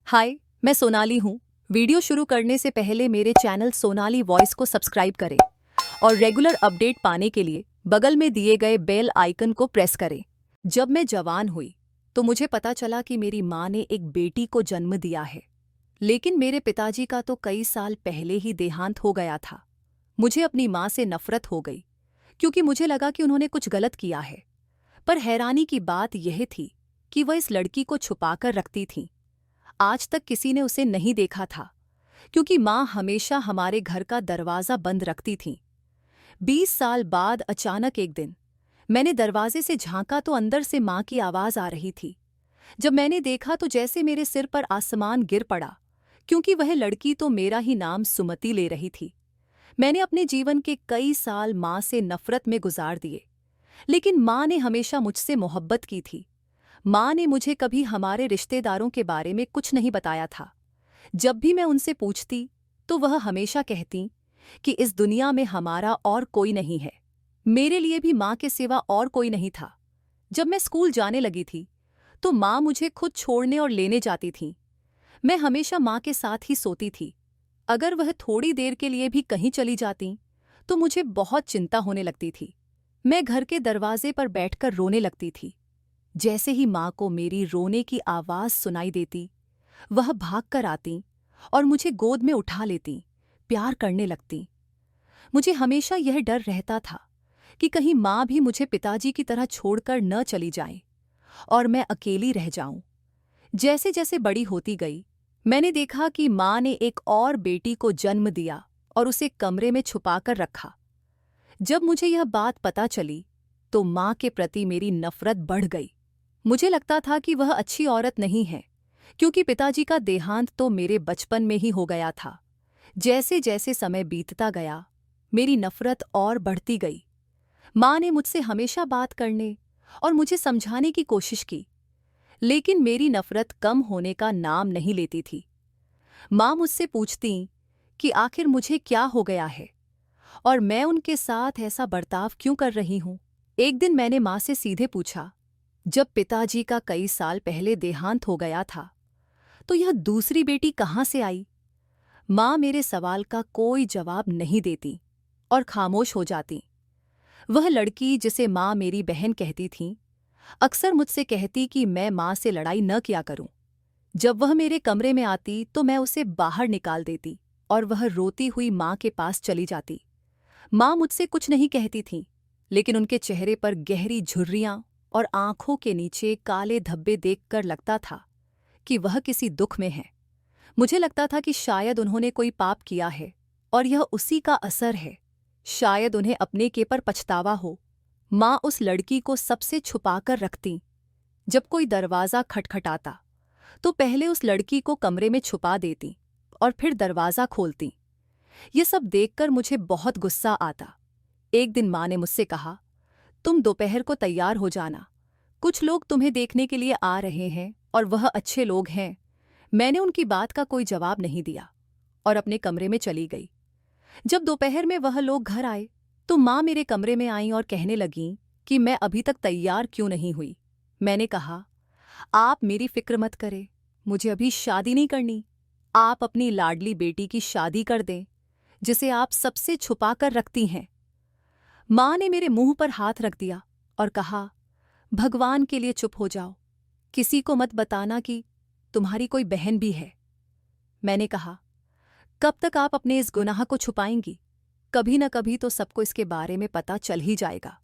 हाय, मैं सोनाली हूँ। वीडियो शुरू करने से पहले मेरे चैनल सोनाली वॉइस को सब्सक्राइब करें और रेगुलर अपडेट पाने के लिए बगल में दिए गए बेल आइकन को प्रेस करें। जब मैं जवान हुई तो मुझे पता चला कि मेरी माँ ने एक बेटी को जन्म दिया है, लेकिन मेरे पिताजी का तो कई साल पहले ही देहांत हो गया था। मुझे अपनी माँ से नफरत हो गई क्योंकि मुझे लगा कि उन्होंने कुछ गलत किया है। पर हैरानी की बात यह थी कि वह इस लड़की को छुपाकर रखती थीं। आज तक किसी ने उसे नहीं देखा था क्योंकि माँ हमेशा हमारे घर का दरवाज़ा बंद रखती थीं। 20 साल बाद अचानक एक दिन मैंने दरवाजे से झांका तो अंदर से माँ की आवाज़ आ रही थी। जब मैंने देखा तो जैसे मेरे सिर पर आसमान गिर पड़ा, क्योंकि वह लड़की तो मेरा ही नाम सुमति ले रही थी। मैंने अपने जीवन के कई साल माँ से नफरत में गुजार दिए, लेकिन माँ ने हमेशा मुझसे मोहब्बत की थी। माँ ने मुझे कभी हमारे रिश्तेदारों के बारे में कुछ नहीं बताया था। जब भी मैं उनसे पूछती तो वह हमेशा कहती कि इस दुनिया में हमारा और कोई नहीं है। मेरे लिए भी माँ के सिवा और कोई नहीं था। जब मैं स्कूल जाने लगी थी तो माँ मुझे खुद छोड़ने और लेने जाती थीं। मैं हमेशा माँ के साथ ही सोती थी। अगर वह थोड़ी देर के लिए भी कहीं चली जाती तो मुझे बहुत चिंता होने लगती थी। मैं घर के दरवाजे पर बैठकर रोने लगती थी। जैसे ही माँ को मेरी रोने की आवाज़ सुनाई देती, वह भाग कर आती और मुझे गोद में उठा लेती, प्यार करने लगती। मुझे हमेशा यह डर रहता था कि कहीं माँ भी मुझे पिताजी की तरह छोड़कर न चली जाए और मैं अकेली रह जाऊं। जैसे जैसे बड़ी होती गई, मैंने देखा कि माँ ने एक और बेटी को जन्म दिया और उसे कमरे में छुपाकर रखा। जब मुझे यह बात पता चली तो माँ के प्रति मेरी नफरत बढ़ गई। मुझे लगता था कि वह अच्छी औरत नहीं है, क्योंकि पिताजी का देहांत तो मेरे बचपन में ही हो गया था। जैसे जैसे समय बीतता गया, मेरी नफरत और बढ़ती गई। माँ ने मुझसे हमेशा बात करने और मुझे समझाने की कोशिश की, लेकिन मेरी नफरत कम होने का नाम नहीं लेती थी। माँ मुझसे पूछती कि आखिर मुझे क्या हो गया है और मैं उनके साथ ऐसा बर्ताव क्यों कर रही हूँ। एक दिन मैंने माँ से सीधे पूछा, जब पिताजी का कई साल पहले देहांत हो गया था तो यह दूसरी बेटी कहाँ से आई? माँ मेरे सवाल का कोई जवाब नहीं देती और खामोश हो जाती। वह लड़की जिसे माँ मेरी बहन कहती थी, अक्सर मुझसे कहती कि मैं माँ से लड़ाई न किया करूं। जब वह मेरे कमरे में आती तो मैं उसे बाहर निकाल देती और वह रोती हुई माँ के पास चली जाती। माँ मुझसे कुछ नहीं कहती थीं, लेकिन उनके चेहरे पर गहरी झुर्रियां और आंखों के नीचे काले धब्बे देखकर लगता था कि वह किसी दुख में है। मुझे लगता था कि शायद उन्होंने कोई पाप किया है और यह उसी का असर है। शायद उन्हें अपने के पर पछतावा हो। माँ उस लड़की को सबसे छुपाकर रखती। जब कोई दरवाज़ा खटखटाता तो पहले उस लड़की को कमरे में छुपा देती और फिर दरवाज़ा खोलती। ये सब देखकर मुझे बहुत गुस्सा आता। एक दिन माँ ने मुझसे कहा, तुम दोपहर को तैयार हो जाना, कुछ लोग तुम्हें देखने के लिए आ रहे हैं और वह अच्छे लोग हैं। मैंने उनकी बात का कोई जवाब नहीं दिया और अपने कमरे में चली गई। जब दोपहर में वह लोग घर आए तो माँ मेरे कमरे में आईं और कहने लगीं कि मैं अभी तक तैयार क्यों नहीं हुई। मैंने कहा, आप मेरी फिक्र मत करें, मुझे अभी शादी नहीं करनी। आप अपनी लाडली बेटी की शादी कर दें, जिसे आप सबसे छुपा कर रखती हैं। माँ ने मेरे मुंह पर हाथ रख दिया और कहा, भगवान के लिए चुप हो जाओ, किसी को मत बताना कि तुम्हारी कोई बहन भी है। मैंने कहा, कब तक आप अपने इस गुनाह को छुपाएंगी? कभी न कभी तो सबको इसके बारे में पता चल ही जाएगा।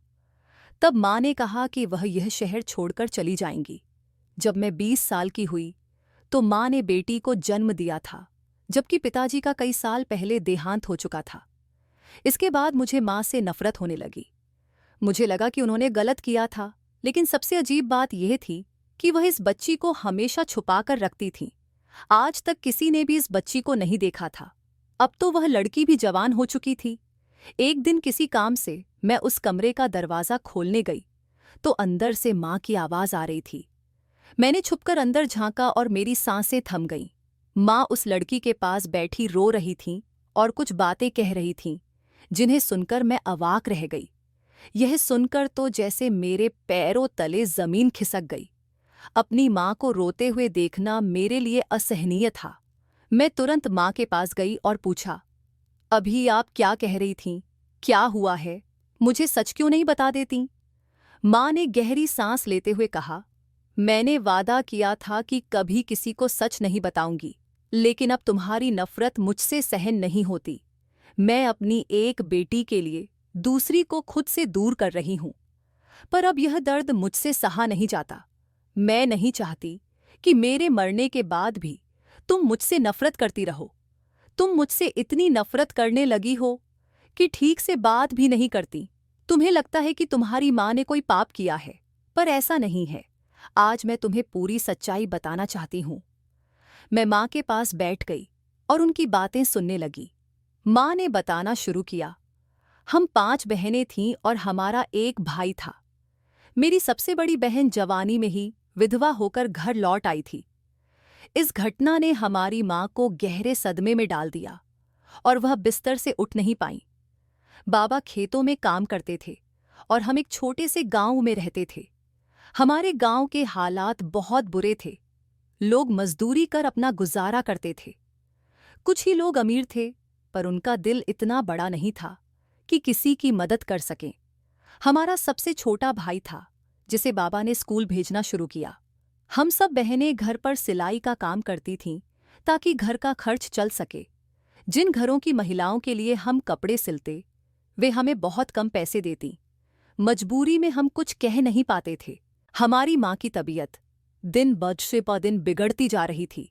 तब माँ ने कहा कि वह यह शहर छोड़कर चली जाएंगी। जब मैं 20 साल की हुई तो माँ ने बेटी को जन्म दिया था, जबकि पिताजी का कई साल पहले देहांत हो चुका था। इसके बाद मुझे माँ से नफरत होने लगी। मुझे लगा कि उन्होंने गलत किया था, लेकिन सबसे अजीब बात यह थी कि वह इस बच्ची को हमेशा छुपा कर रखती थीं। आज तक किसी ने भी इस बच्ची को नहीं देखा था। अब तो वह लड़की भी जवान हो चुकी थी। एक दिन किसी काम से मैं उस कमरे का दरवाज़ा खोलने गई तो अंदर से माँ की आवाज़ आ रही थी। मैंने छुपकर अंदर झांका और मेरी सांसें थम गईं। माँ उस लड़की के पास बैठी रो रही थीं और कुछ बातें कह रही थीं, जिन्हें सुनकर मैं अवाक रह गई। यह सुनकर तो जैसे मेरे पैरों तले जमीन खिसक गई। अपनी माँ को रोते हुए देखना मेरे लिए असहनीय था। मैं तुरंत माँ के पास गई और पूछा, अभी आप क्या कह रही थीं? क्या हुआ है? मुझे सच क्यों नहीं बता देती? माँ ने गहरी सांस लेते हुए कहा, मैंने वादा किया था कि कभी किसी को सच नहीं बताऊंगी, लेकिन अब तुम्हारी नफरत मुझसे सहन नहीं होती। मैं अपनी एक बेटी के लिए दूसरी को खुद से दूर कर रही हूं, पर अब यह दर्द मुझसे सहा नहीं जाता। मैं नहीं चाहती कि मेरे मरने के बाद भी तुम मुझसे नफरत करती रहो। तुम मुझसे इतनी नफरत करने लगी हो कि ठीक से बात भी नहीं करती। तुम्हें लगता है कि तुम्हारी माँ ने कोई पाप किया है, पर ऐसा नहीं है। आज मैं तुम्हें पूरी सच्चाई बताना चाहती हूँ। मैं माँ के पास बैठ गई और उनकी बातें सुनने लगी। माँ ने बताना शुरू किया, हम 5 बहनें थीं और हमारा एक भाई था। मेरी सबसे बड़ी बहन जवानी में ही विधवा होकर घर लौट आई थी। इस घटना ने हमारी माँ को गहरे सदमे में डाल दिया और वह बिस्तर से उठ नहीं पाई। बाबा खेतों में काम करते थे और हम एक छोटे से गांव में रहते थे। हमारे गांव के हालात बहुत बुरे थे। लोग मजदूरी कर अपना गुजारा करते थे। कुछ ही लोग अमीर थे, पर उनका दिल इतना बड़ा नहीं था कि किसी की मदद कर सकें। हमारा सबसे छोटा भाई था, जिसे बाबा ने स्कूल भेजना शुरू किया। हम सब बहनें घर पर सिलाई का काम करती थीं ताकि घर का खर्च चल सके। जिन घरों की महिलाओं के लिए हम कपड़े सिलते, वे हमें बहुत कम पैसे देती। मजबूरी में हम कुछ कह नहीं पाते थे। हमारी माँ की तबीयत दिन ब दिन बिगड़ती जा रही थी।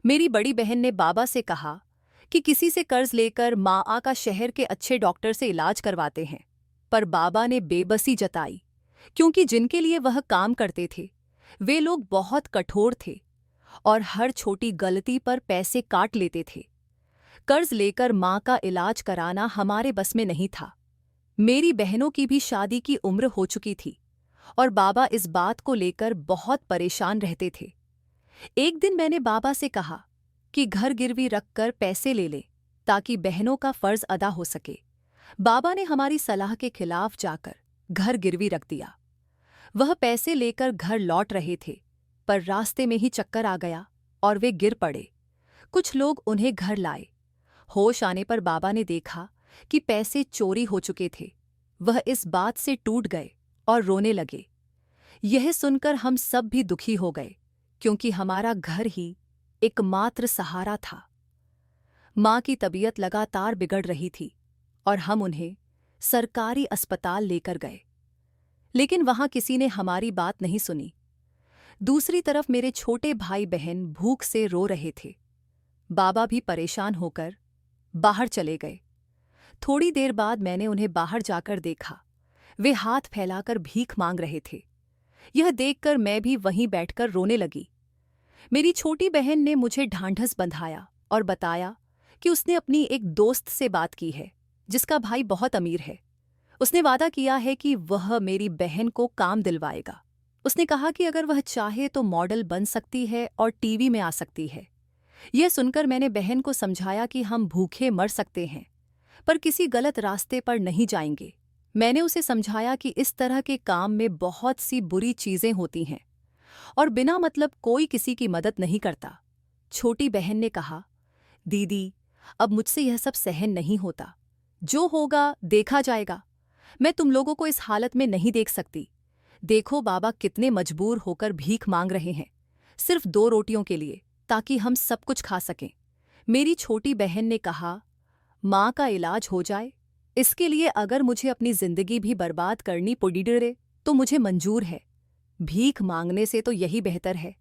मेरी बड़ी बहन ने बाबा से कहा कि किसी से कर्ज लेकर माँ का शहर के अच्छे डॉक्टर से इलाज करवाते हैं, पर बाबा ने बेबसी जताई, क्योंकि जिनके लिए वह काम करते थे वे लोग बहुत कठोर थे और हर छोटी गलती पर पैसे काट लेते थे। कर्ज लेकर माँ का इलाज कराना हमारे बस में नहीं था। मेरी बहनों की भी शादी की उम्र हो चुकी थी और बाबा इस बात को लेकर बहुत परेशान रहते थे। एक दिन मैंने बाबा से कहा कि घर गिरवी रखकर पैसे ले ले ताकि बहनों का फर्ज अदा हो सके। बाबा ने हमारी सलाह के खिलाफ जाकर घर गिरवी रख दिया। वह पैसे लेकर घर लौट रहे थे, पर रास्ते में ही चक्कर आ गया और वे गिर पड़े। कुछ लोग उन्हें घर लाए। होश आने पर बाबा ने देखा कि पैसे चोरी हो चुके थे। वह इस बात से टूट गए और रोने लगे। यह सुनकर हम सब भी दुखी हो गए, क्योंकि हमारा घर ही एकमात्र सहारा था। माँ की तबीयत लगातार बिगड़ रही थी और हम उन्हें सरकारी अस्पताल लेकर गए, लेकिन वहां किसी ने हमारी बात नहीं सुनी। दूसरी तरफ मेरे छोटे भाई बहन भूख से रो रहे थे। बाबा भी परेशान होकर बाहर चले गए। थोड़ी देर बाद मैंने उन्हें बाहर जाकर देखा। वे हाथ फैलाकर भीख मांग रहे थे। यह देखकर मैं भी वहीं बैठकर रोने लगी। मेरी छोटी बहन ने मुझे ढांढस बंधाया और बताया कि उसने अपनी एक दोस्त से बात की है, जिसका भाई बहुत अमीर है। उसने वादा किया है कि वह मेरी बहन को काम दिलवाएगा। उसने कहा कि अगर वह चाहे तो मॉडल बन सकती है और टीवी में आ सकती है। यह सुनकर मैंने बहन को समझाया कि हम भूखे मर सकते हैं, पर किसी गलत रास्ते पर नहीं जाएंगे। मैंने उसे समझाया कि इस तरह के काम में बहुत सी बुरी चीजें होती हैं और बिना मतलब कोई किसी की मदद नहीं करता। छोटी बहन ने कहा, दीदी, अब मुझसे यह सब सहन नहीं होता। जो होगा देखा जाएगा। मैं तुम लोगों को इस हालत में नहीं देख सकती। देखो बाबा कितने मजबूर होकर भीख मांग रहे हैं, सिर्फ 2 रोटियों के लिए, ताकि हम सब कुछ खा सकें। मेरी छोटी बहन ने कहा, माँ का इलाज हो जाए, इसके लिए अगर मुझे अपनी जिंदगी भी बर्बाद करनी पड़े तो मुझे मंजूर है। भीख मांगने से तो यही बेहतर है।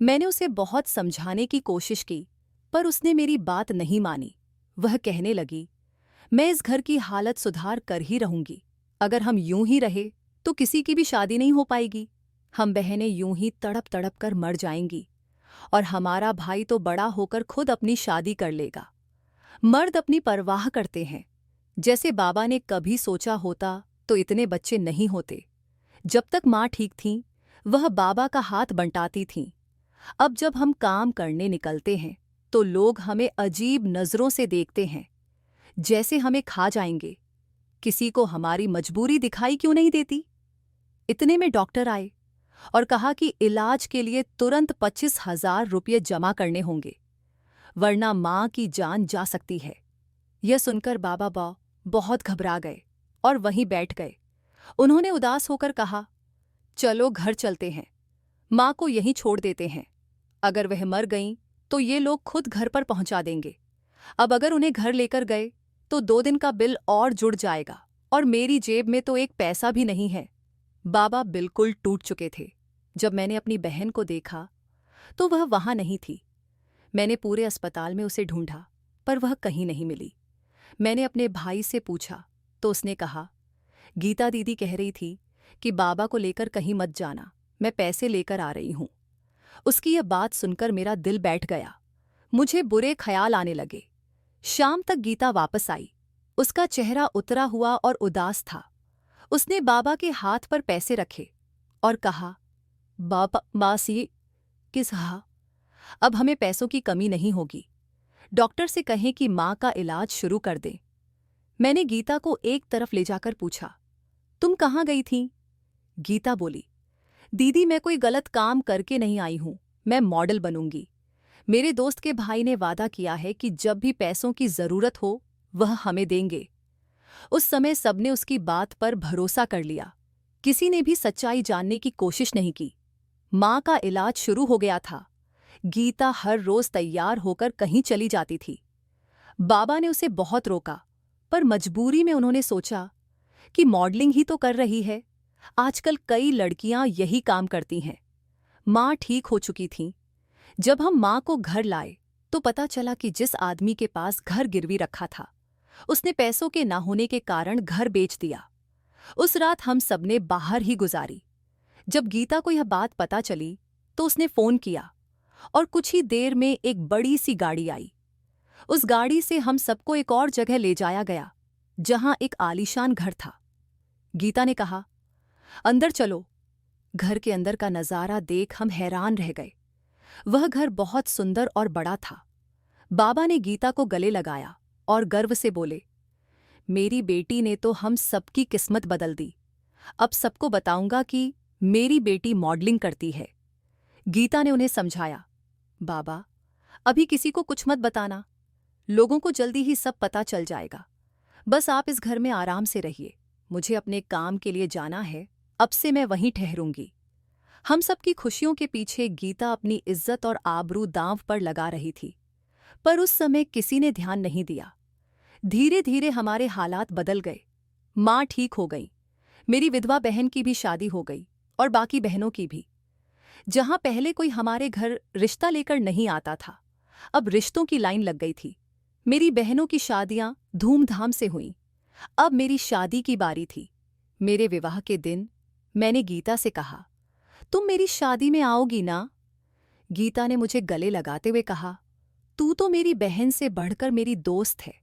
मैंने उसे बहुत समझाने की कोशिश की, पर उसने मेरी बात नहीं मानी। वह कहने लगी, मैं इस घर की हालत सुधार कर ही रहूंगी। अगर हम यूं ही रहे तो किसी की भी शादी नहीं हो पाएगी। हम बहनें यूं ही तड़प तड़प कर मर जाएंगी और हमारा भाई तो बड़ा होकर खुद अपनी शादी कर लेगा। मर्द अपनी परवाह करते हैं। जैसे बाबा ने कभी सोचा होता तो इतने बच्चे नहीं होते। जब तक माँ ठीक थीं, वह बाबा का हाथ बंटाती थीं। अब जब हम काम करने निकलते हैं तो लोग हमें अजीब नज़रों से देखते हैं, जैसे हमें खा जाएंगे। किसी को हमारी मजबूरी दिखाई क्यों नहीं देती? इतने में डॉक्टर आए और कहा कि इलाज के लिए तुरंत 25,000 रुपये जमा करने होंगे, वरना माँ की जान जा सकती है। यह सुनकर बाबा बहुत घबरा गए और वहीं बैठ गए। उन्होंने उदास होकर कहा, चलो घर चलते हैं, माँ को यहीं छोड़ देते हैं। अगर वह मर गईं तो ये लोग खुद घर पर पहुंचा देंगे। अब अगर उन्हें घर लेकर गए तो 2 दिन का बिल और जुड़ जाएगा और मेरी जेब में तो एक पैसा भी नहीं है। बाबा बिल्कुल टूट चुके थे। जब मैंने अपनी बहन को देखा तो वह वहां नहीं थी। मैंने पूरे अस्पताल में उसे ढूंढा पर वह कहीं नहीं मिली। मैंने अपने भाई से पूछा तो उसने कहा, गीता दीदी कह रही थी कि बाबा को लेकर कहीं मत जाना, मैं पैसे लेकर आ रही हूं। उसकी यह बात सुनकर मेरा दिल बैठ गया। मुझे बुरे ख्याल आने लगे। शाम तक गीता वापस आई। उसका चेहरा उतरा हुआ और उदास था। उसने बाबा के हाथ पर पैसे रखे और कहा, बाबा मासी किस हा, अब हमें पैसों की कमी नहीं होगी। डॉक्टर से कहें कि माँ का इलाज शुरू कर दें। मैंने गीता को एक तरफ ले जाकर पूछा, तुम कहाँ गई थी? गीता बोली, दीदी मैं कोई गलत काम करके नहीं आई हूं, मैं मॉडल बनूंगी। मेरे दोस्त के भाई ने वादा किया है कि जब भी पैसों की जरूरत हो वह हमें देंगे। उस समय सबने उसकी बात पर भरोसा कर लिया। किसी ने भी सच्चाई जानने की कोशिश नहीं की। माँ का इलाज शुरू हो गया था। गीता हर रोज तैयार होकर कहीं चली जाती थी। बाबा ने उसे बहुत रोका, पर मजबूरी में उन्होंने सोचा कि मॉडलिंग ही तो कर रही है, आजकल कई लड़कियां यही काम करती हैं। माँ ठीक हो चुकी थीं। जब हम माँ को घर लाए तो पता चला कि जिस आदमी के पास घर गिरवी रखा था उसने पैसों के न होने के कारण घर बेच दिया। उस रात हम सबने बाहर ही गुजारी। जब गीता को यह बात पता चली तो उसने फोन किया और कुछ ही देर में एक बड़ी सी गाड़ी आई। उस गाड़ी से हम सबको एक और जगह ले जाया गया जहां एक आलीशान घर था। गीता ने कहा, अंदर चलो। घर के अंदर का नजारा देख हम हैरान रह गए। वह घर बहुत सुंदर और बड़ा था। बाबा ने गीता को गले लगाया और गर्व से बोले, मेरी बेटी ने तो हम सबकी किस्मत बदल दी। अब सबको बताऊंगा कि मेरी बेटी मॉडलिंग करती है। गीता ने उन्हें समझाया, बाबा अभी किसी को कुछ मत बताना, लोगों को जल्दी ही सब पता चल जाएगा। बस आप इस घर में आराम से रहिए, मुझे अपने काम के लिए जाना है, अब से मैं वहीं ठहरूंगी। हम सबकी खुशियों के पीछे गीता अपनी इज्जत और आबरू दांव पर लगा रही थी, पर उस समय किसी ने ध्यान नहीं दिया। धीरे धीरे हमारे हालात बदल गए। माँ ठीक हो गई, मेरी विधवा बहन की भी शादी हो गई और बाकी बहनों की भी। जहां पहले कोई हमारे घर रिश्ता लेकर नहीं आता था, अब रिश्तों की लाइन लग गई थी। मेरी बहनों की शादियां धूमधाम से हुईं। अब मेरी शादी की बारी थी। मेरे विवाह के दिन मैंने गीता से कहा, तुम मेरी शादी में आओगी ना? गीता ने मुझे गले लगाते हुए कहा, तू तो मेरी बहन से बढ़कर मेरी दोस्त है।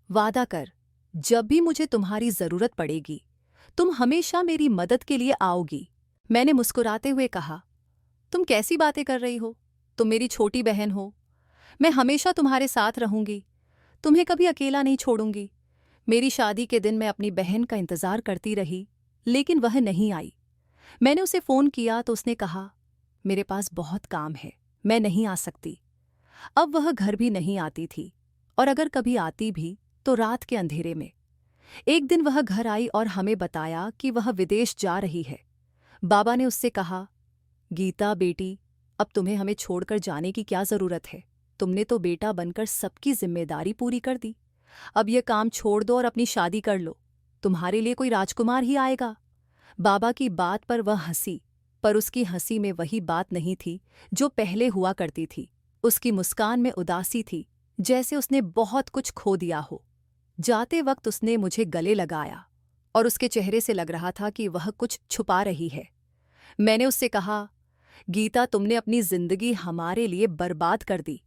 वादा कर, जब भी मुझे तुम्हारी जरूरत पड़ेगी तुम हमेशा मेरी मदद के लिए आओगी। मैंने मुस्कुराते हुए कहा, तुम कैसी बातें कर रही हो? तुम मेरी छोटी बहन हो। मैं हमेशा तुम्हारे साथ रहूंगी, तुम्हें कभी अकेला नहीं छोड़ूंगी। मेरी शादी के दिन मैं अपनी बहन का इंतजार करती रही, लेकिन वह नहीं आई। मैंने उसे फोन किया तो उसने कहा, मेरे पास बहुत काम है, मैं नहीं आ सकती। अब वह घर भी नहीं आती थी, और अगर कभी आती भी तो रात के अंधेरे में। एक दिन वह घर आई और हमें बताया कि वह विदेश जा रही है। बाबा ने उससे कहा, गीता बेटी, अब तुम्हें हमें छोड़कर जाने की क्या जरूरत है? तुमने तो बेटा बनकर सबकी जिम्मेदारी पूरी कर दी। अब यह काम छोड़ दो और अपनी शादी कर लो, तुम्हारे लिए कोई राजकुमार ही आएगा। बाबा की बात पर वह हंसी, पर उसकी हंसी में वही बात नहीं थी जो पहले हुआ करती थी। उसकी मुस्कान में उदासी थी, जैसे उसने बहुत कुछ खो दिया हो। जाते वक्त उसने मुझे गले लगाया और उसके चेहरे से लग रहा था कि वह कुछ छुपा रही है। मैंने उससे कहा, गीता तुमने अपनी जिंदगी हमारे लिए बर्बाद कर दी।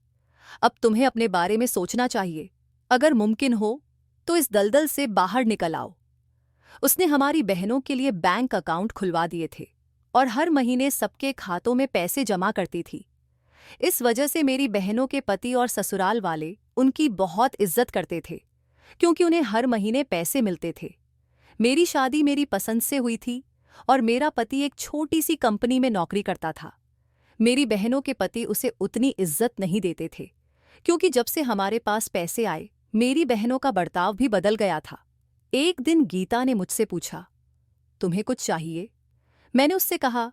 अब तुम्हें अपने बारे में सोचना चाहिए। अगर मुमकिन हो तो इस दलदल से बाहर निकल आओ। उसने हमारी बहनों के लिए बैंक अकाउंट खुलवा दिए थे और हर महीने सबके खातों में पैसे जमा करती थी। इस वजह से मेरी बहनों के पति और ससुराल वाले उनकी बहुत इज्जत करते थे, क्योंकि उन्हें हर महीने पैसे मिलते थे। मेरी शादी मेरी पसंद से हुई थी और मेरा पति एक छोटी सी कंपनी में नौकरी करता था। मेरी बहनों के पति उसे उतनी इज्जत नहीं देते थे, क्योंकि जब से हमारे पास पैसे आए मेरी बहनों का बर्ताव भी बदल गया था। एक दिन गीता ने मुझसे पूछा, तुम्हें कुछ चाहिए? मैंने उससे कहा,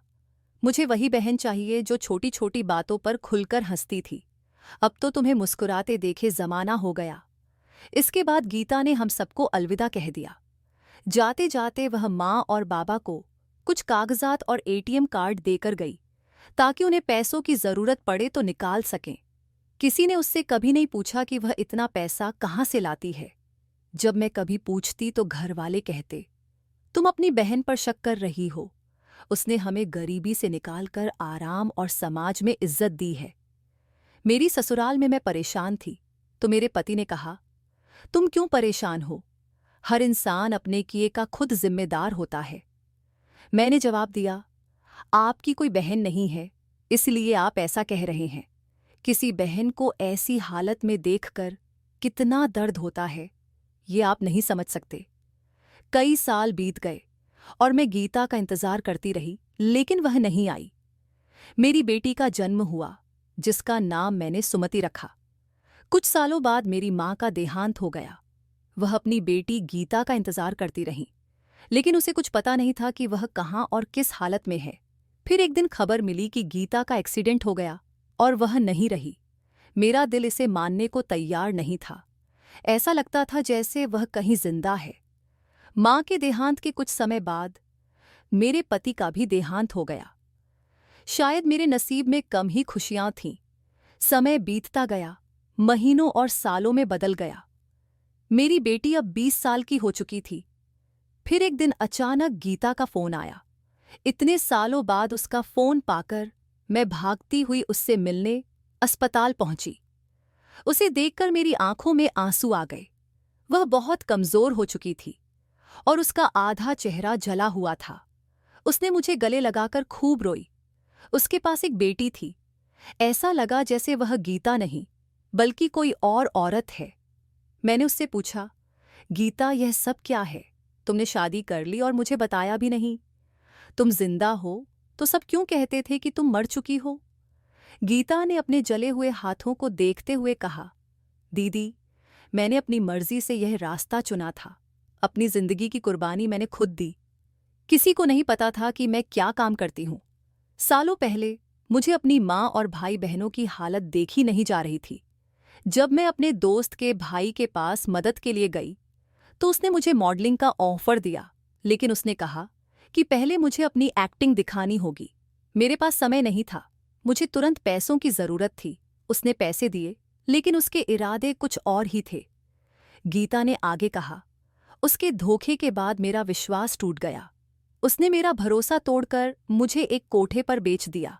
मुझे वही बहन चाहिए जो छोटी छोटी बातों पर खुलकर हंसती थी। अब तो तुम्हें मुस्कुराते देखे जमाना हो गया। इसके बाद गीता ने हम सबको अलविदा कह दिया। जाते जाते वह माँ और बाबा को कुछ कागजात और एटीएम कार्ड देकर गई, ताकि उन्हें पैसों की जरूरत पड़े तो निकाल सकें। किसी ने उससे कभी नहीं पूछा कि वह इतना पैसा कहाँ से लाती है। जब मैं कभी पूछती तो घर वाले कहते, तुम अपनी बहन पर शक कर रही हो, उसने हमें गरीबी से निकालकर आराम और समाज में इज्जत दी है। मेरी ससुराल में मैं परेशान थी तो मेरे पति ने कहा, तुम क्यों परेशान हो? हर इंसान अपने किए का खुद जिम्मेदार होता है। मैंने जवाब दिया, आपकी कोई बहन नहीं है इसलिए आप ऐसा कह रहे हैं। किसी बहन को ऐसी हालत में देखकर कितना दर्द होता है ये आप नहीं समझ सकते। कई साल बीत गए और मैं गीता का इंतजार करती रही, लेकिन वह नहीं आई। मेरी बेटी का जन्म हुआ जिसका नाम मैंने सुमति रखा। कुछ सालों बाद मेरी माँ का देहांत हो गया। वह अपनी बेटी गीता का इंतजार करती रही, लेकिन उसे कुछ पता नहीं था कि वह कहाँ और किस हालत में है। फिर एक दिन खबर मिली कि गीता का एक्सीडेंट हो गया और वह नहीं रही। मेरा दिल इसे मानने को तैयार नहीं था। ऐसा लगता था जैसे वह कहीं जिंदा है। माँ के देहांत के कुछ समय बाद मेरे पति का भी देहांत हो गया। शायद मेरे नसीब में कम ही खुशियां थीं। समय बीतता गया, महीनों और सालों में बदल गया। मेरी बेटी अब 20 साल की हो चुकी थी। फिर एक दिन अचानक गीता का फोन आया। इतने सालों बाद उसका फोन पाकर मैं भागती हुई उससे मिलने अस्पताल पहुंची। उसे देखकर मेरी आंखों में आंसू आ गए। वह बहुत कमजोर हो चुकी थी और उसका आधा चेहरा जला हुआ था। उसने मुझे गले लगाकर खूब रोई। उसके पास एक बेटी थी। ऐसा लगा जैसे वह गीता नहीं बल्कि कोई और औरत है। मैंने उससे पूछा, गीता यह सब क्या है? तुमने शादी कर ली और मुझे बताया भी नहीं। तुम जिंदा हो तो सब क्यों कहते थे कि तुम मर चुकी हो? गीता ने अपने जले हुए हाथों को देखते हुए कहा, दीदी, मैंने अपनी मर्जी से यह रास्ता चुना था। अपनी जिंदगी की कुर्बानी मैंने खुद दी। किसी को नहीं पता था कि मैं क्या काम करती हूँ। सालों पहले मुझे अपनी माँ और भाई बहनों की हालत देखी नहीं जा रही थी। जब मैं अपने दोस्त के भाई के पास मदद के लिए गई तो उसने मुझे मॉडलिंग का ऑफर दिया, लेकिन उसने कहा कि पहले मुझे अपनी एक्टिंग दिखानी होगी। मेरे पास समय नहीं था, मुझे तुरंत पैसों की जरूरत थी। उसने पैसे दिए, लेकिन उसके इरादे कुछ और ही थे। गीता ने आगे कहा, उसके धोखे के बाद मेरा विश्वास टूट गया। उसने मेरा भरोसा तोड़कर मुझे एक कोठे पर बेच दिया।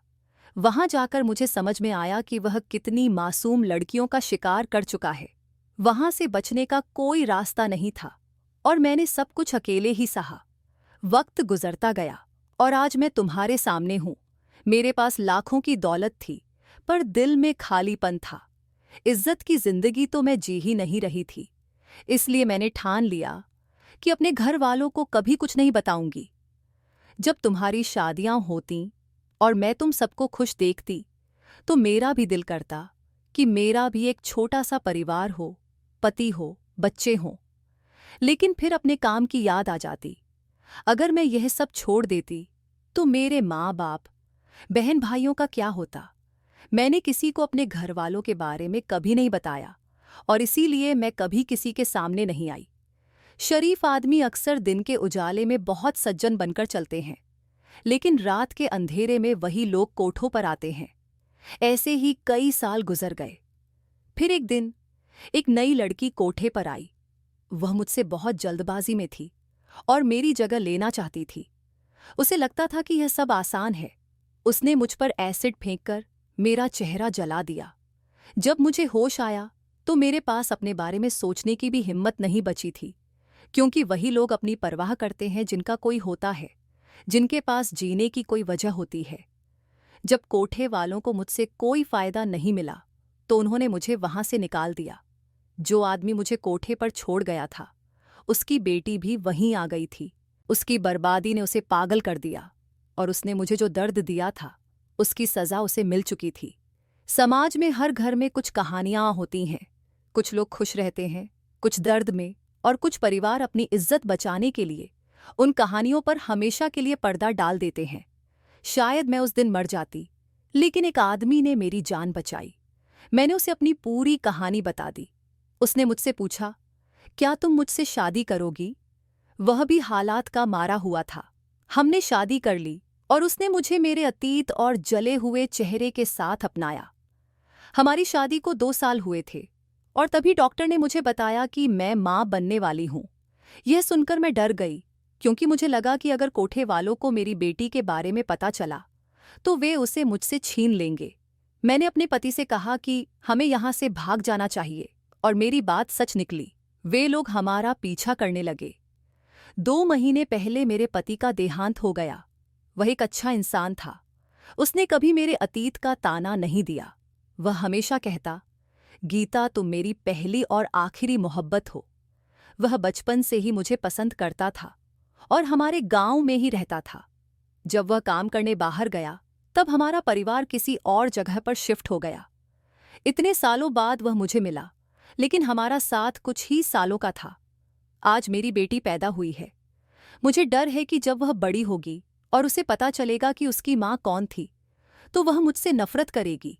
वहां जाकर मुझे समझ में आया कि वह कितनी मासूम लड़कियों का शिकार कर चुका है। वहां से बचने का कोई रास्ता नहीं था और मैंने सब कुछ अकेले ही सहा। वक्त गुजरता गया और आज मैं तुम्हारे सामने हूं। मेरे पास लाखों की दौलत थी, पर दिल में खालीपन था। इज्जत की जिंदगी तो मैं जी ही नहीं रही थी। इसलिए मैंने ठान लिया कि अपने घर वालों को कभी कुछ नहीं बताऊंगी। जब तुम्हारी शादियां होती और मैं तुम सबको खुश देखती तो मेरा भी दिल करता कि मेरा भी एक छोटा सा परिवार हो, पति हो, बच्चे हों। लेकिन फिर अपने काम की याद आ जाती। अगर मैं यह सब छोड़ देती तो मेरे माँ बाप, बहन भाइयों का क्या होता? मैंने किसी को अपने घर वालों के बारे में कभी नहीं बताया और इसीलिए मैं कभी किसी के सामने नहीं आई। शरीफ आदमी अक्सर दिन के उजाले में बहुत सज्जन बनकर चलते हैं, लेकिन रात के अंधेरे में वही लोग कोठों पर आते हैं। ऐसे ही कई साल गुजर गए। फिर एक दिन एक नई लड़की कोठे पर आई। वह मुझसे बहुत जल्दबाजी में थी और मेरी जगह लेना चाहती थी। उसे लगता था कि यह सब आसान है। उसने मुझ पर एसिड फेंककर मेरा चेहरा जला दिया। जब मुझे होश आया तो मेरे पास अपने बारे में सोचने की भी हिम्मत नहीं बची थी, क्योंकि वही लोग अपनी परवाह करते हैं जिनका कोई होता है, जिनके पास जीने की कोई वजह होती है। जब कोठे वालों को मुझसे कोई फायदा नहीं मिला तो उन्होंने मुझे वहां से निकाल दिया। जो आदमी मुझे कोठे पर छोड़ गया था उसकी बेटी भी वहीं आ गई थी। उसकी बर्बादी ने उसे पागल कर दिया और उसने मुझे जो दर्द दिया था उसकी सज़ा उसे मिल चुकी थी। समाज में हर घर में कुछ कहानियाँ होती हैं। कुछ लोग खुश रहते हैं, कुछ दर्द में, और कुछ परिवार अपनी इज्जत बचाने के लिए उन कहानियों पर हमेशा के लिए पर्दा डाल देते हैं। शायद मैं उस दिन मर जाती, लेकिन एक आदमी ने मेरी जान बचाई। मैंने उसे अपनी पूरी कहानी बता दी। उसने मुझसे पूछा, क्या तुम मुझसे शादी करोगी? वह भी हालात का मारा हुआ था। हमने शादी कर ली और उसने मुझे मेरे अतीत और जले हुए चेहरे के साथ अपनाया। हमारी शादी को 2 साल हुए थे और तभी डॉक्टर ने मुझे बताया कि मैं माँ बनने वाली हूँ। यह सुनकर मैं डर गई, क्योंकि मुझे लगा कि अगर कोठे वालों को मेरी बेटी के बारे में पता चला तो वे उसे मुझसे छीन लेंगे। मैंने अपने पति से कहा कि हमें यहाँ से भाग जाना चाहिए, और मेरी बात सच निकली। वे लोग हमारा पीछा करने लगे। 2 महीने पहले मेरे पति का देहांत हो गया। वह एक अच्छा इंसान था। उसने कभी मेरे अतीत का ताना नहीं दिया। वह हमेशा कहता, गीता तुम मेरी पहली और आखिरी मोहब्बत हो। वह बचपन से ही मुझे पसंद करता था और हमारे गांव में ही रहता था। जब वह काम करने बाहर गया तब हमारा परिवार किसी और जगह पर शिफ्ट हो गया। इतने सालों बाद वह मुझे मिला, लेकिन हमारा साथ कुछ ही सालों का था। आज मेरी बेटी पैदा हुई है। मुझे डर है कि जब वह बड़ी होगी और उसे पता चलेगा कि उसकी माँ कौन थी, तो वह मुझसे नफरत करेगी।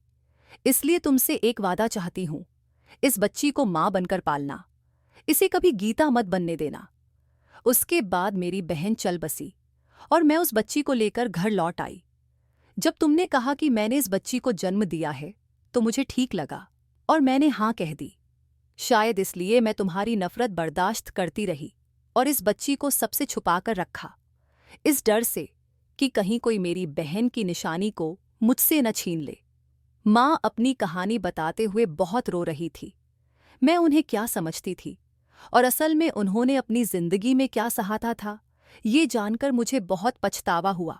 इसलिए तुमसे एक वादा चाहती हूँ, इस बच्ची को माँ बनकर पालना। इसे कभी गीता मत बनने देना। उसके बाद मेरी बहन चल बसी और मैं उस बच्ची को लेकर घर लौट आई। जब तुमने कहा कि मैंने इस बच्ची को जन्म दिया है तो मुझे ठीक लगा और मैंने हाँ कह दी। शायद इसलिए मैं तुम्हारी नफरत बर्दाश्त करती रही और इस बच्ची को सबसे छुपाकर रखा, इस डर से कि कहीं कोई मेरी बहन की निशानी को मुझसे न छीन ले। माँ अपनी कहानी बताते हुए बहुत रो रही थी। मैं उन्हें क्या समझती थी और असल में उन्होंने अपनी जिंदगी में क्या सहारा था, ये जानकर मुझे बहुत पछतावा हुआ।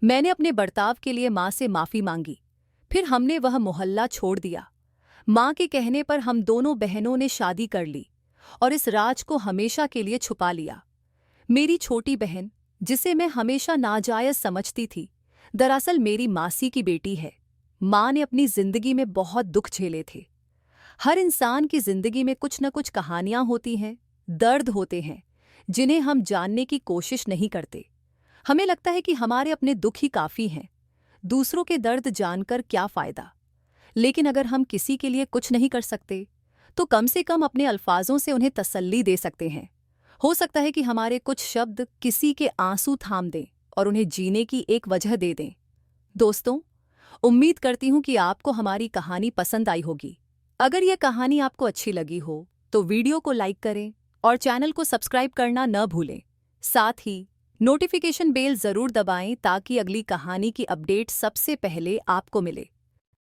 मैंने अपने बर्ताव के लिए माँ से माफ़ी मांगी। फिर हमने वह मोहल्ला छोड़ दिया। माँ के कहने पर हम दोनों बहनों ने शादी कर ली और इस राज को हमेशा के लिए छुपा लिया। मेरी छोटी बहन, जिसे मैं हमेशा नाजायज समझती थी, दरअसल मेरी मासी की बेटी है। माँ ने अपनी जिंदगी में बहुत दुख झेले थे। हर इंसान की जिंदगी में कुछ न कुछ कहानियां होती हैं, दर्द होते हैं, जिन्हें हम जानने की कोशिश नहीं करते। हमें लगता है कि हमारे अपने दुख ही काफ़ी हैं, दूसरों के दर्द जानकर क्या फ़ायदा। लेकिन अगर हम किसी के लिए कुछ नहीं कर सकते तो कम से कम अपने अल्फाजों से उन्हें तसल्ली दे सकते हैं। हो सकता है कि हमारे कुछ शब्द किसी के आंसू थाम दें और उन्हें जीने की एक वजह दे दें। दोस्तों, उम्मीद करती हूँ कि आपको हमारी कहानी पसंद आई होगी। अगर यह कहानी आपको अच्छी लगी हो तो वीडियो को लाइक करें और चैनल को सब्सक्राइब करना न भूलें। साथ ही नोटिफिकेशन बेल ज़रूर दबाएं ताकि अगली कहानी की अपडेट सबसे पहले आपको मिले।